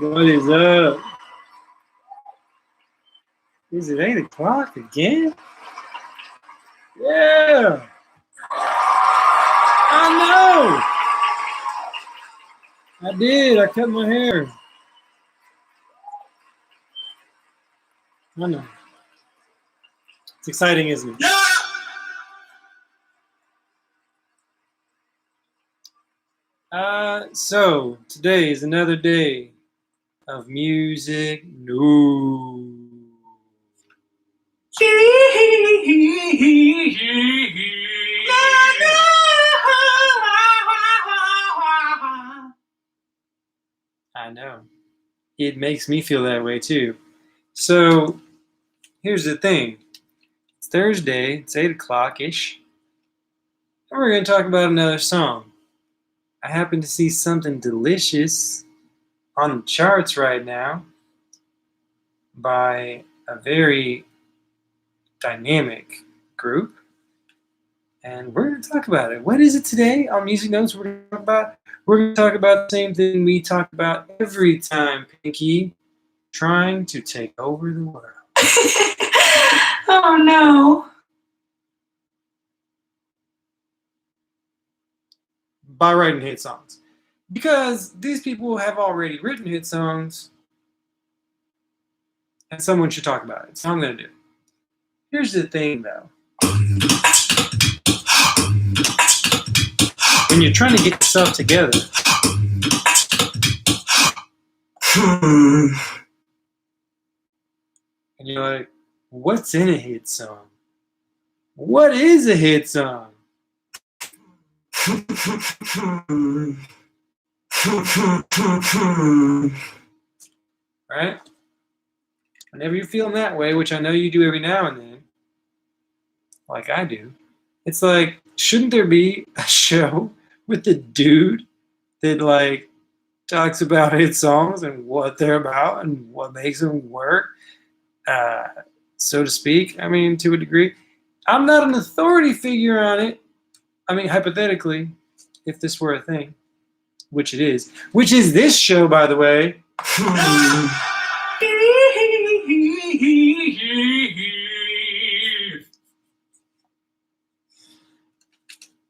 What is up? Is it 8 o'clock again? Yeah. I know. I did. I cut my hair. I know. It's exciting, isn't it? So today is another day of music news. I know. It makes me feel that way too. So here's the thing. It's Thursday, it's 8 o'clock-ish, and we're going to talk about another song. I happen to see something delicious on the charts right now by a very dynamic group, and we're going to talk about it. What is it today on Music Notes we're going to talk about? We're going to talk about the same thing we talk about every time, Pinky, trying to take over the world. Oh no. By writing hit songs. Because these people have already written hit songs, and someone should talk about it. So I'm going to do it. Here's the thing, though. When you're trying to get yourself together, and you're like, what's in a hit song? What is a hit song? Right? Whenever you're feeling that way, which I know you do every now and then, like I do, it's like, shouldn't there be a show with the dude that like talks about hit songs and what they're about and what makes them work, so to speak? I mean, to a degree. I'm not an authority figure on it. I mean, hypothetically, if this were a thing, which it is, which is this show, by the way.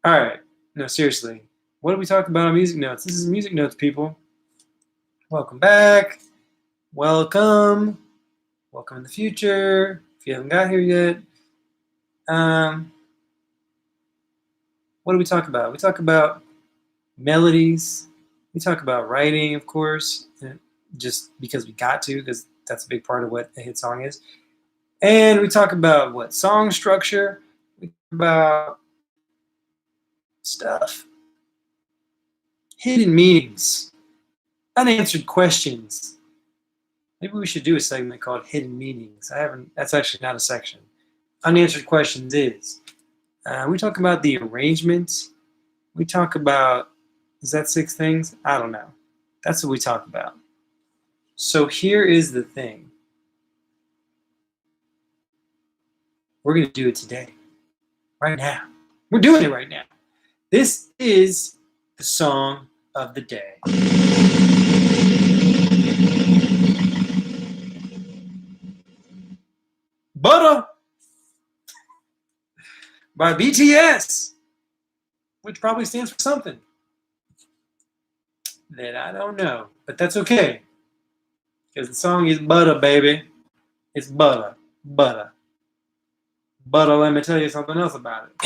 All right. No, seriously. What do we talk about on Music Notes? This is Music Notes, people. Welcome back. Welcome. Welcome in the future. If you haven't got here yet. What do we talk about? We talk about melodies. We talk about writing, of course, just because we got to, because that's a big part of what a hit song is. And we talk about what? Song structure. We talk about stuff. Hidden meanings. Unanswered questions. Maybe we should do a segment called Hidden Meanings. That's actually not a section. Unanswered questions is. We talk about the arrangements. We talk about, is that 6 things? I don't know. That's what we talk about. So here is the thing. We're going to do it today. Right now. We're doing it right now. This is the song of the day. Butter by BTS, which probably stands for something that I don't know, but that's okay, because the song is butter, baby. It's butter, butter, butter. Let me tell you something else about it.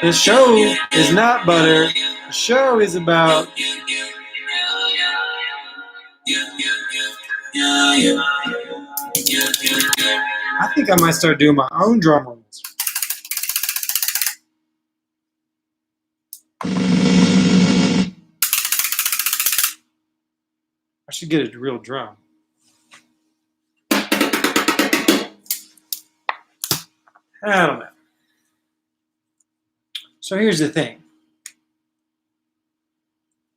The show is not butter. The show is about I think I might start doing my own drum rolls. I should get a real drum. I don't know. So here's the thing.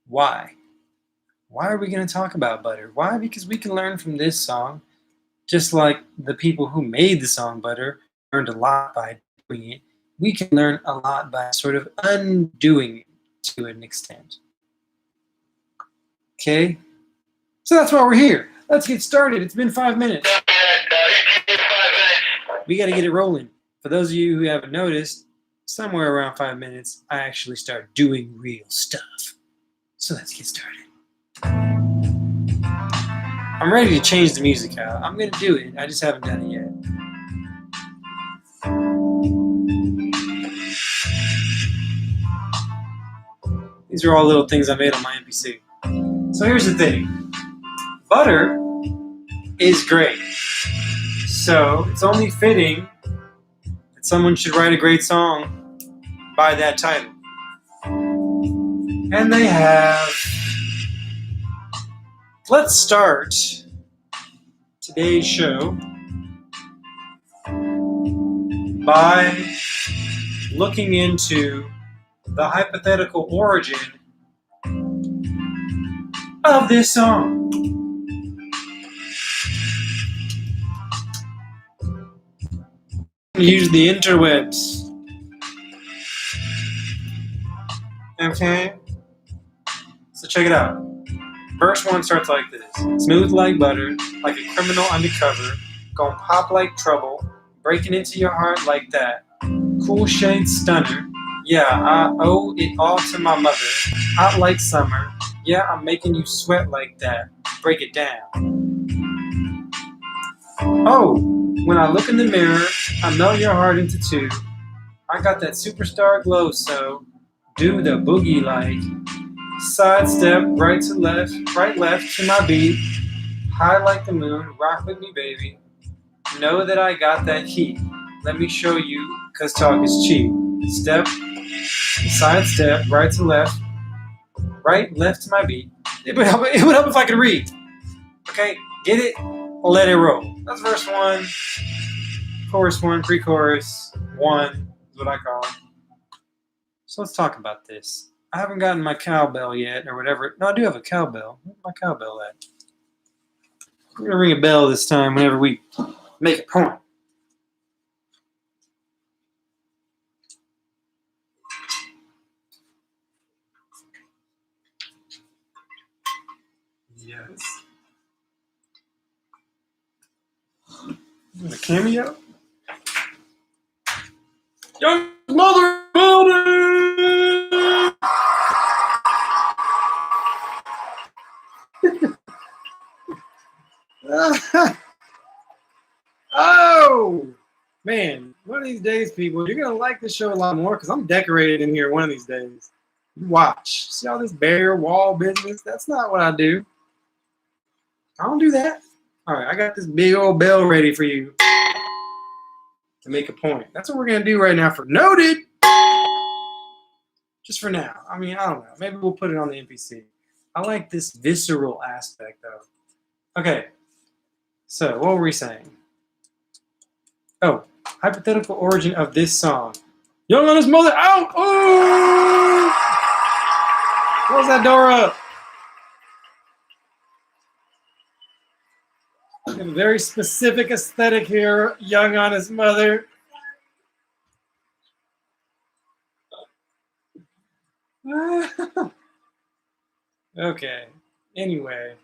Why? Why are we going to talk about butter? Why? Because we can learn from this song, just like the people who made the song Butter learned a lot by doing it. We can learn a lot by sort of undoing it to an extent. Okay? So that's why we're here. Let's get started. It's been 5 minutes. We got to get it rolling. For those of you who haven't noticed, somewhere around 5 minutes, I actually start doing real stuff. So let's get started. I'm ready to change the music out. I'm going to do it. I just haven't done it yet. These are all little things I made on my MPC. So here's the thing. Butter is great. So it's only fitting that someone should write a great song by that title. And they have. Let's start today's show by looking into the hypothetical origin of this song. Use the interwebs. Okay? So check it out. Verse 1 starts like this. Smooth like butter, like a criminal undercover, gon' pop like trouble, breaking into your heart like that. Cool shade stunner, yeah, I owe it all to my mother. Hot like summer, yeah, I'm making you sweat like that. Break it down. Oh, when I look in the mirror, I melt your heart into two. I got that superstar glow, so do the boogie like. Sidestep, right to left, right left to my beat. High like the moon, rock with me, baby. Know that I got that heat. Let me show you, cause talk is cheap. Step, sidestep, right to left, right, left to my beat. It would help if I could read. Okay, get it? Let it roll. That's verse 1. Chorus 1, pre-chorus 1 is what I call it. So let's talk about this. I haven't gotten my cowbell yet, or whatever. No, I do have a cowbell. Where's my cowbell at? We're going to ring a bell this time whenever we make a point. Yes. Is it a cameo? Young mother building! Oh! Man, one of these days, people, you're going to like this show a lot more because I'm decorated in here one of these days. Watch. See all this bare wall business? That's not what I do. I don't do that. All right, I got this big old bell ready for you to make a point. That's what we're going to do right now for Noted. Just for now. I mean, I don't know. Maybe we'll put it on the NPC. I like this visceral aspect, though. Okay. So, what were we saying? Oh, hypothetical origin of this song. Young on his mother out! Oh! Close that door up. We have a very specific aesthetic here. Young on his mother. Okay. Anyway.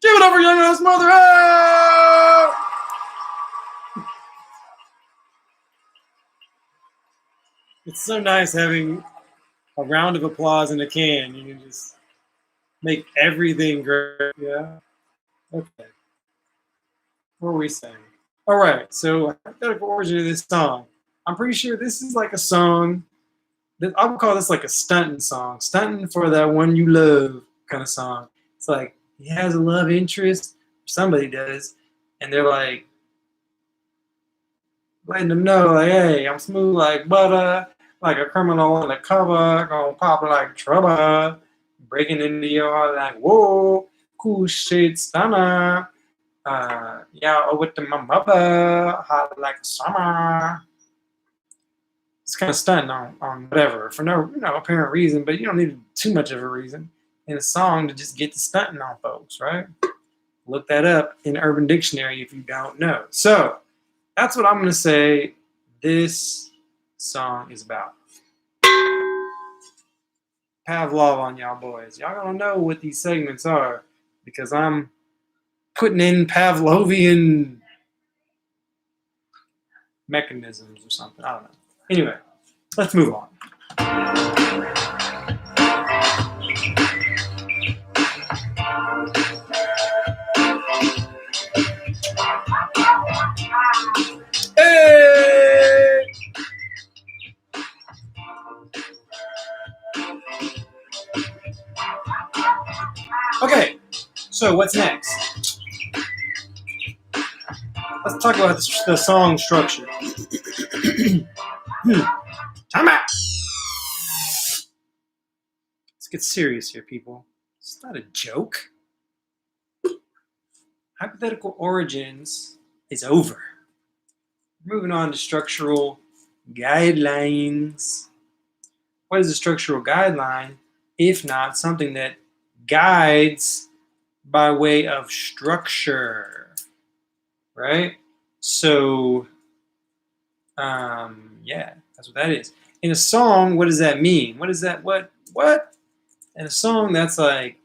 Give it over, Young on his mother! Oh! It's so nice having a round of applause in a can. You can just make everything great. Yeah? Okay. What were we saying? All right. So, hypothetical origin of this song. I'm pretty sure this is like a song that I would call this like a stunting song. Stunting for that one you love kind of song. It's like he has a love interest, somebody does, and they're like letting them know, like, hey, I'm smooth like butter, like a criminal undercover, gonna pop like trouble, breaking into your heart like, whoa, cool shit, stunner. Yeah, over to my mother, hot like summer. It's kind of stunting on whatever for no apparent reason, but you don't need too much of a reason in a song to just get the stunting on folks, right? Look that up in Urban Dictionary if you don't know. So that's what I'm going to say this song is about. Pavlov on y'all boys. Y'all going to know what these segments are because I'm putting in Pavlovian mechanisms or something. I don't know. Anyway, let's move on. Hey! Okay, so what's next? Let's talk about the song structure. Time out! Let's get serious here, people. It's not a joke. Hypothetical origins is over. Moving on to structural guidelines. What is a structural guideline if not something that guides by way of structure, right? So, yeah, that's what that is. In a song, what does that mean? What is that? What? In a song, that's like,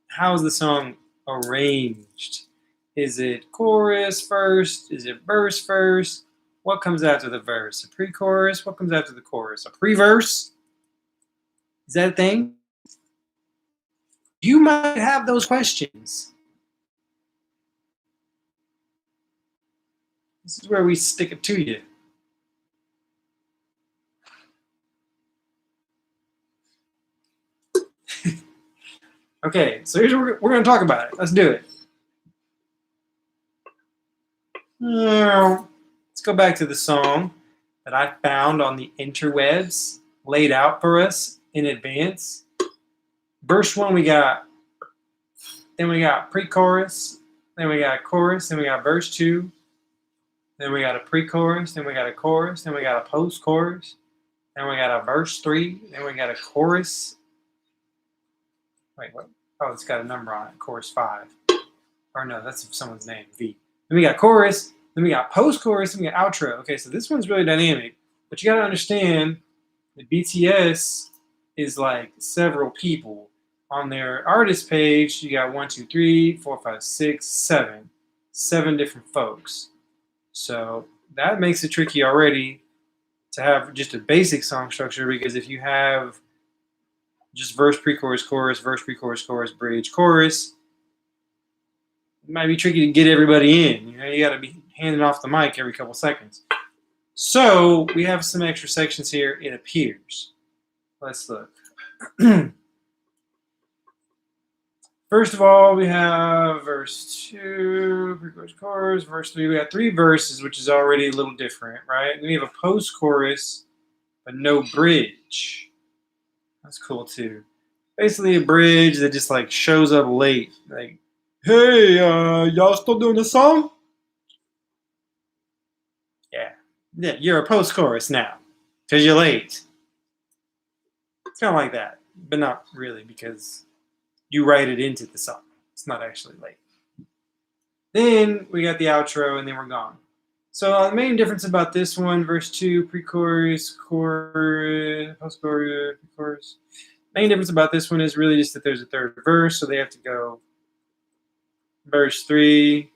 how is the song arranged? Is it chorus first? Is it verse first? What comes after the verse? A pre-chorus? What comes after the chorus? A pre-verse? Is that a thing? You might have those questions. This is where we stick it to you. Okay, so here's what we're going to talk about it. Let's do it. Let's go back to the song that I found on the interwebs, laid out for us in advance. Verse 1 we got, then we got pre-chorus, then we got chorus, then we got verse 2, then we got a pre-chorus, then we got a chorus, then we got a post-chorus, then we got a verse 3, then we got a chorus. Wait, what? Oh, it's got a number on it, chorus 5. Or no, that's someone's name, V. Then we got chorus, then we got post-chorus, then we got outro. Okay, so this one's really dynamic, but you gotta understand that BTS is like several people. On their artist page, you got 1, 2, 3, 4, 5, 6, 7. 7 different folks. So that makes it tricky already to have just a basic song structure, because if you have just verse, pre-chorus, chorus, verse, pre-chorus, chorus, bridge, chorus, it might be tricky to get everybody in. You know, you got to be handing off the mic every couple seconds. So we have some extra sections here, it appears. Let's look. First of all, we have verse 2, pre-chorus, chorus, verse 3. We got 3 verses, which is already a little different, right? And then we have a post-chorus, but no bridge. That's cool too. Basically a bridge that just like shows up late. Like, hey, y'all still doing the song? Yeah, you're a post-chorus now, because you're late. It's kind of like that, but not really, because you write it into the song. It's not actually late. Then we got the outro, and then we're gone. So the main difference about this one, verse 2, pre-chorus, chorus, post-chorus, pre-chorus. Main difference about this one is really just that there's a third verse, so they have to go verse 3.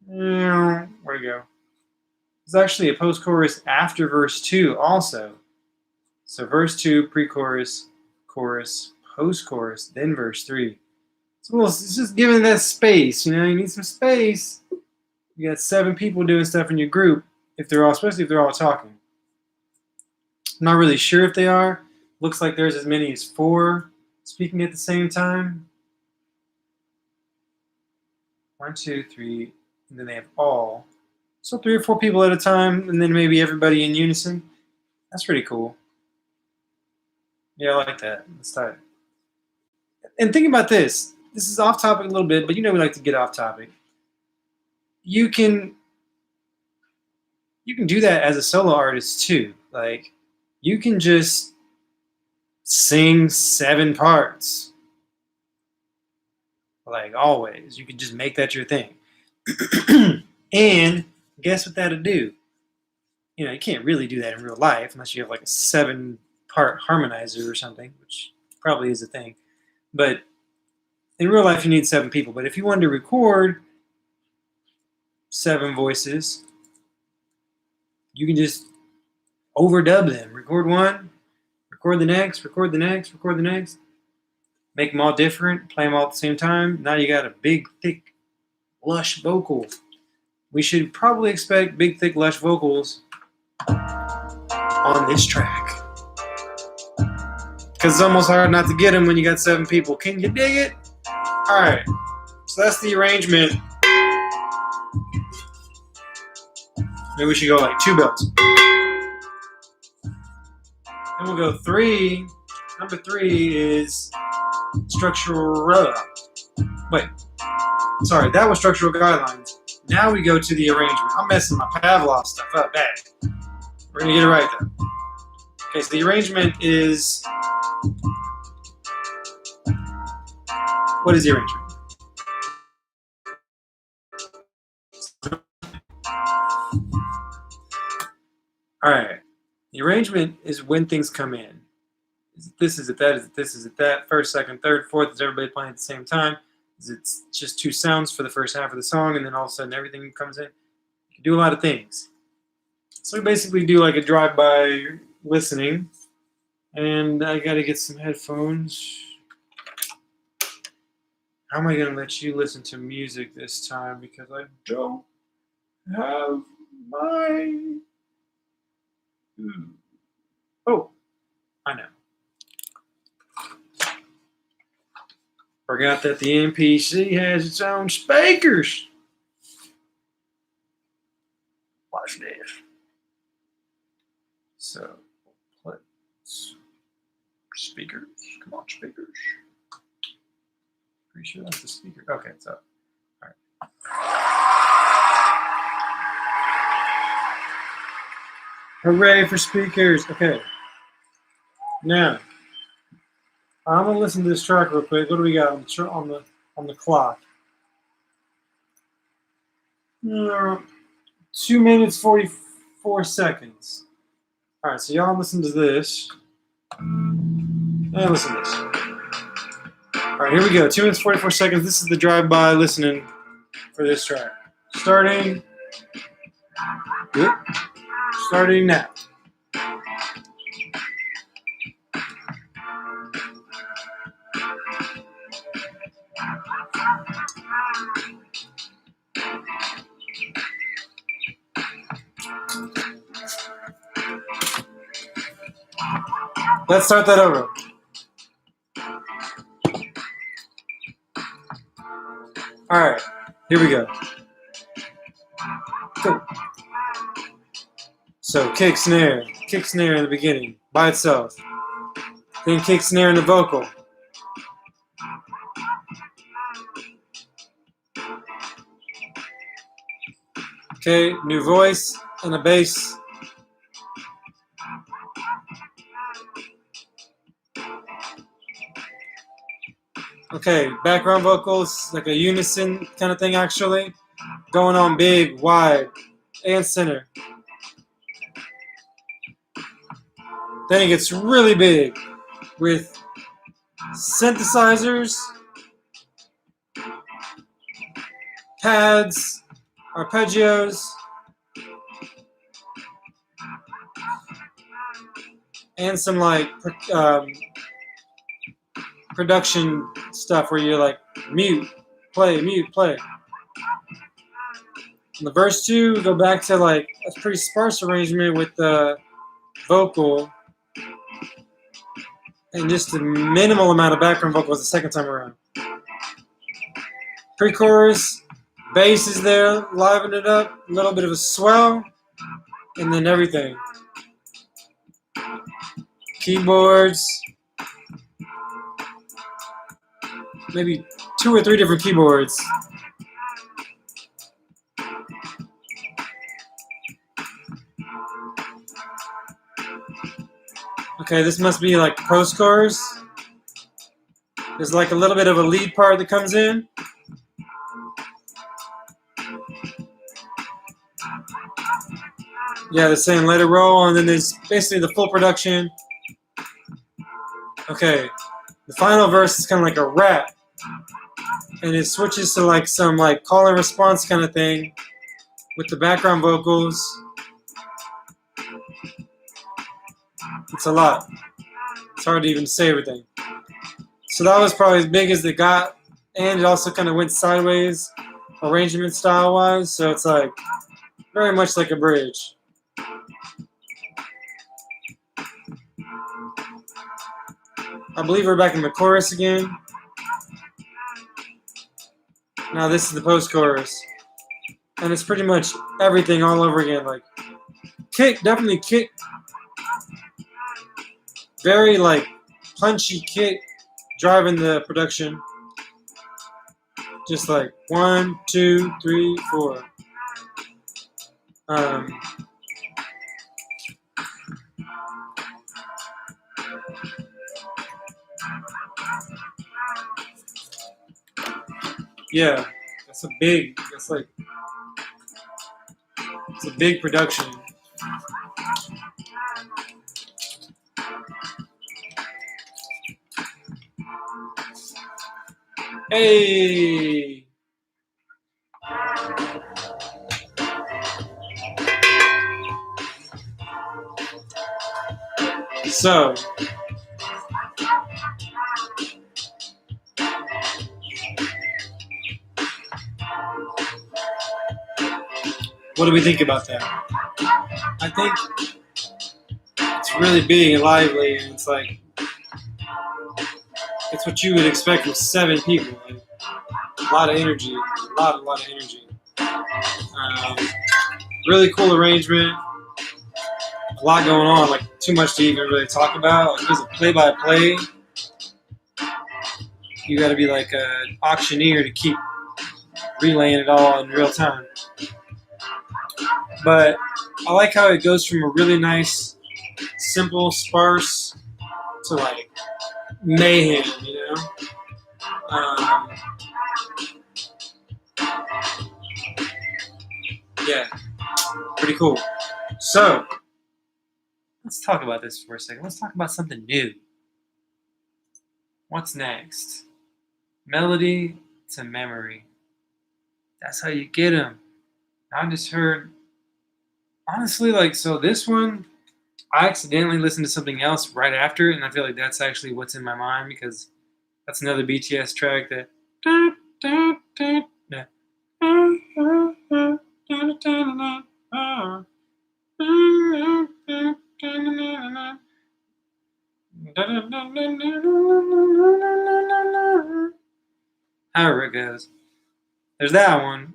Where'd it go? There's actually a post-chorus after verse 2 also. So verse 2, pre-chorus, chorus, post-chorus, then verse 3. So it's just giving that space, you know, you need some space. You got 7 people doing stuff in your group, especially if they're all talking. I'm not really sure if they are. Looks like there's as many as 4 speaking at the same time. 1, 2, 3, and then they have all. So 3 or 4 people at a time, and then maybe everybody in unison. That's pretty cool. Yeah, I like that. Let's start. And think about this. This is off topic a little bit, but you know we like to get off topic. You can do that as a solo artist too. Like, you can just sing 7 parts. Like always. You can just make that your thing. And guess what that'll do? You know, you can't really do that in real life unless you have like a 7-part harmonizer or something, which probably is a thing. But in real life you need 7 people, but if you wanted to record 7 voices, you can just overdub them. Record one, record the next, record the next, record the next. Make them all different, play them all at the same time. Now you got a big, thick, lush vocal. We should probably expect big, thick, lush vocals on this track. Because it's almost hard not to get them when you got 7 people. Can you dig it? Alright, so that's the arrangement. Maybe we should go like 2 belts. Then we'll go 3. Number 3 is structural. Wait, sorry, that was structural guidelines. Now we go to the arrangement. I'm messing my Pavlov stuff up bad. We're gonna get it right though. Okay, so the arrangement is. What is the arrangement? Alright. The arrangement is when things come in. Is it this, is it that, is it this, is it that? First, second, third, fourth, is everybody playing at the same time? Is it just 2 sounds for the first half of the song and then all of a sudden everything comes in? You can do a lot of things. So we basically do like a drive-by listening. And I gotta get some headphones. How am I gonna let you listen to music this time? Because I don't have my... Oh, I know. Forgot that the MPC has its own speakers. Watch this. So, let's speakers. Come on, speakers. Pretty sure that's the speaker. Okay, it's up. All right. Hooray for speakers. Okay. Now, I'm gonna listen to this track real quick. What do we got on the clock? 2 minutes 44 seconds. All right, so y'all listen to this. And listen to this. All right, here we go. 2 minutes 44 seconds. This is the drive-by listening for this track. Starting. Good. Starting now. Let's start that over. All right, here we go. Cool. So kick snare in the beginning by itself. Then kick snare in the vocal. Okay, new voice and a bass. Okay, background vocals, like a unison kind of thing actually. Going on big, wide, and center. Then it gets really big with synthesizers, pads, arpeggios, and some like production stuff where you're like mute, play. In the verse 2, we go back to like a pretty sparse arrangement with the vocal and just a minimal amount of background vocals the second time around. Pre-chorus, bass is there, liven it up, a little bit of a swell, and then everything. Keyboards, maybe 2 or 3 different keyboards. Okay, this must be like post chorus. There's like a little bit of a lead part that comes in. Yeah, they're saying let it roll, and then there's basically the full production. Okay, the final verse is kind of like a rap. and it switches to like some like call and response kind of thing with the background vocals. It's a lot. It's hard to even say everything. So that was probably as big as it got, and it also kind of went sideways arrangement style wise, so it's like very much like a bridge. I believe we're back in the chorus again. Now this is the post-chorus, and it's pretty much everything all over again. Like kick, definitely kick, very like punchy kick, driving the production. Just like 1, 2, 3, 4. Yeah, it's a big production. Hey! So, what do we think about that? I think it's really big and lively, and it's like it's what you would expect from 7 people. Like, a lot of energy, a lot of energy. Really cool arrangement. A lot going on, like too much to even really talk about. Like, there's a play-by-play. You got to be like an auctioneer to keep relaying it all in real time. But I like how it goes from a really nice, simple, sparse to like mayhem, you know? Yeah, pretty cool. So, let's talk about this for a second. Let's talk about something new. What's next? Melody to memory. That's how you get them. I just heard, honestly, like, so this one, I accidentally listened to something else right after it, and I feel like that's actually what's in my mind because that's another BTS track that. However it goes. There's that one.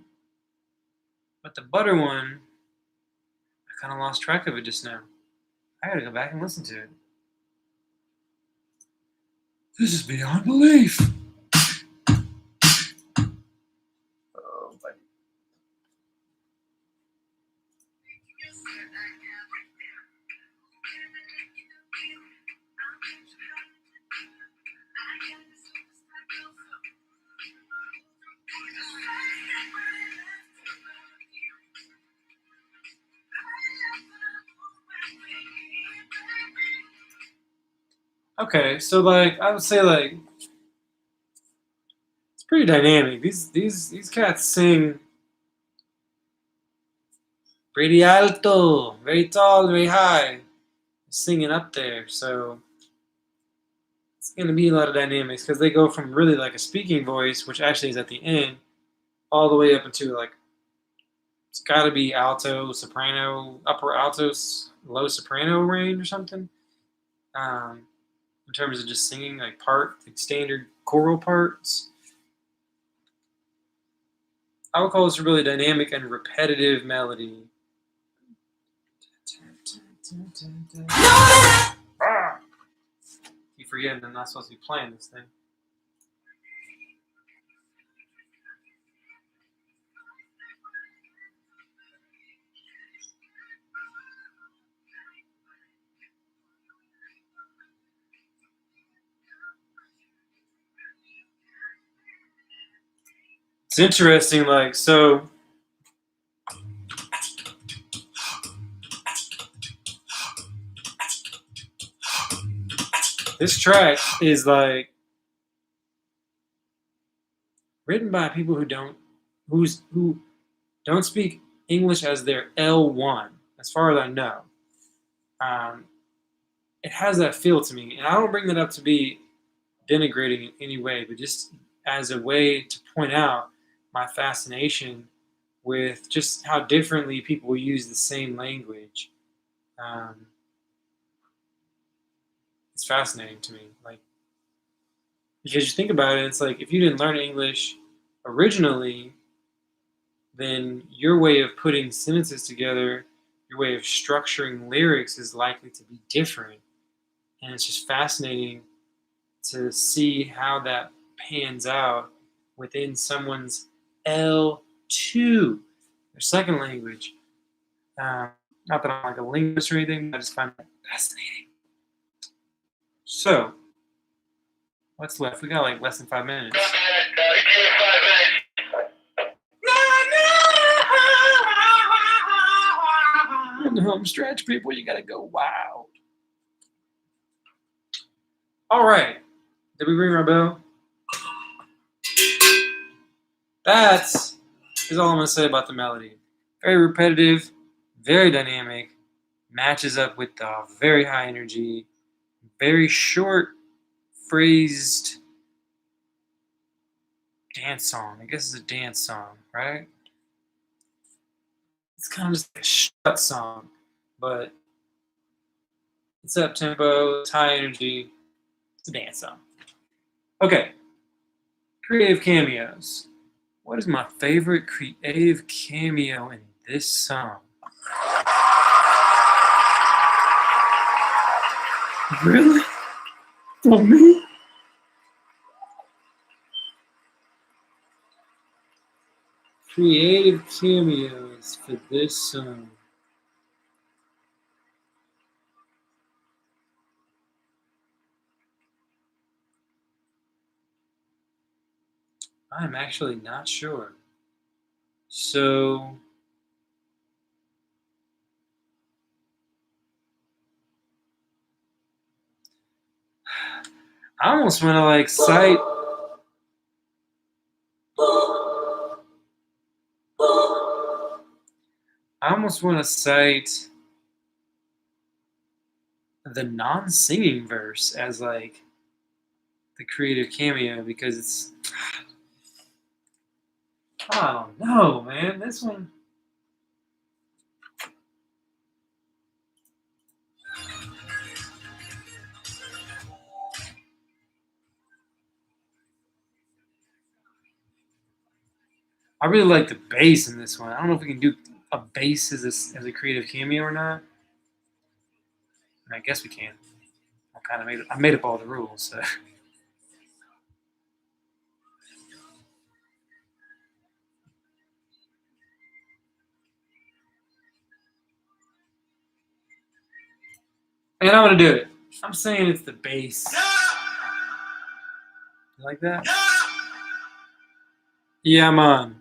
But the butter one, I kind of lost track of it just now. I gotta go back and listen to it. This is beyond belief. Oh, buddy. Okay, so like I would say like it's pretty dynamic. These cats sing pretty alto, very tall, very high, singing up there. So it's gonna be a lot of dynamics because they go from really like a speaking voice, which actually is at the end, all the way up into like it's got to be alto, soprano, upper alto, low soprano range or something. In terms of just singing like like standard choral parts. I would call this a really dynamic and repetitive melody. You forget I'm not supposed to be playing this thing. It's interesting, like, so this track is like written by people who don't speak English as their L1, as far as I know. It has that feel to me, and I don't bring that up to be denigrating in any way, but just as a way to point out my fascination with just how differently people use the same language. It's fascinating to me, like, because you think about it, it's like if you didn't learn English originally, then your way of putting sentences together, your way of structuring lyrics is likely to be different. And it's just fascinating to see how that pans out within someone's L2, their second language. Not that I'm like a linguist or anything, but I just find that fascinating. So, what's left? We got like less than 5 minutes. In the home stretch, people, you gotta go wild. All right. Did we ring our bell? That is all I'm gonna say about the melody. Very repetitive, very dynamic, matches up with the very high energy, very short phrased dance song. I guess it's a dance song, right? It's kind of just like a strut song, but it's up tempo, it's high energy, it's a dance song. Okay, creative cameos. What is my favorite creative cameo in this song? Really? For me? Creative cameos for this song. I'm actually not sure. So, I almost want to like cite. I almost want to cite the non-singing verse as like the creative cameo because it's. I don't know, man. This one. I really like the bass in this one. I don't know if we can do a bass as a creative cameo or not. I guess we can. I made up all the rules. So. And I'm gonna do it. I'm saying it's the bass. You like that? Yeah, man.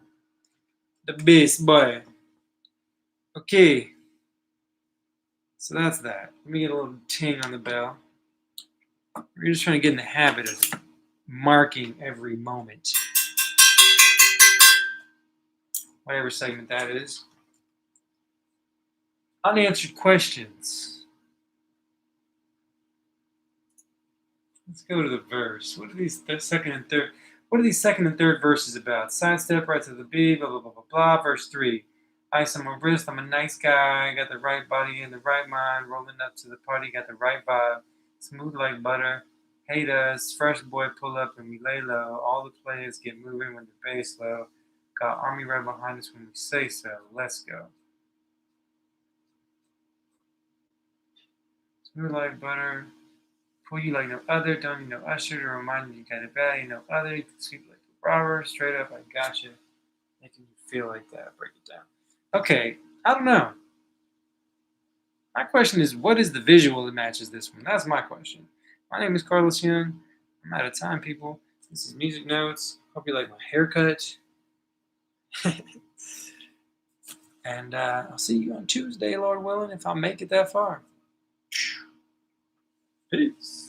The bass, boy. Okay. So that's that. Let me get a little ting on the bell. We're just trying to get in the habit of marking every moment. Whatever segment that is. Unanswered questions. Let's go to the verse. What are these second and third? What are these second and third verses about? Sidestep right to the beat, blah blah blah blah blah. Verse 3. Ice on my wrist, I'm a nice guy, got the right body and the right mind, rolling up to the party, got the right vibe, smooth like butter, hate us, fresh boy pull up and we lay low, all the players get moving when the bass low, got army right behind us when we say so, let's go. Smooth like butter, pull you like no other, don't need no usher to remind you got it bad, you know other, you can sweep like a robber, straight up, I gotcha, making you feel like that, break it down. Okay, I don't know. My question is, what is the visual that matches this one? That's my question. My name is Carlos Young. I'm out of time, people. This is Music Notes. Hope you like my haircut. And I'll see you on Tuesday, Lord willing, if I make it that far. Peace.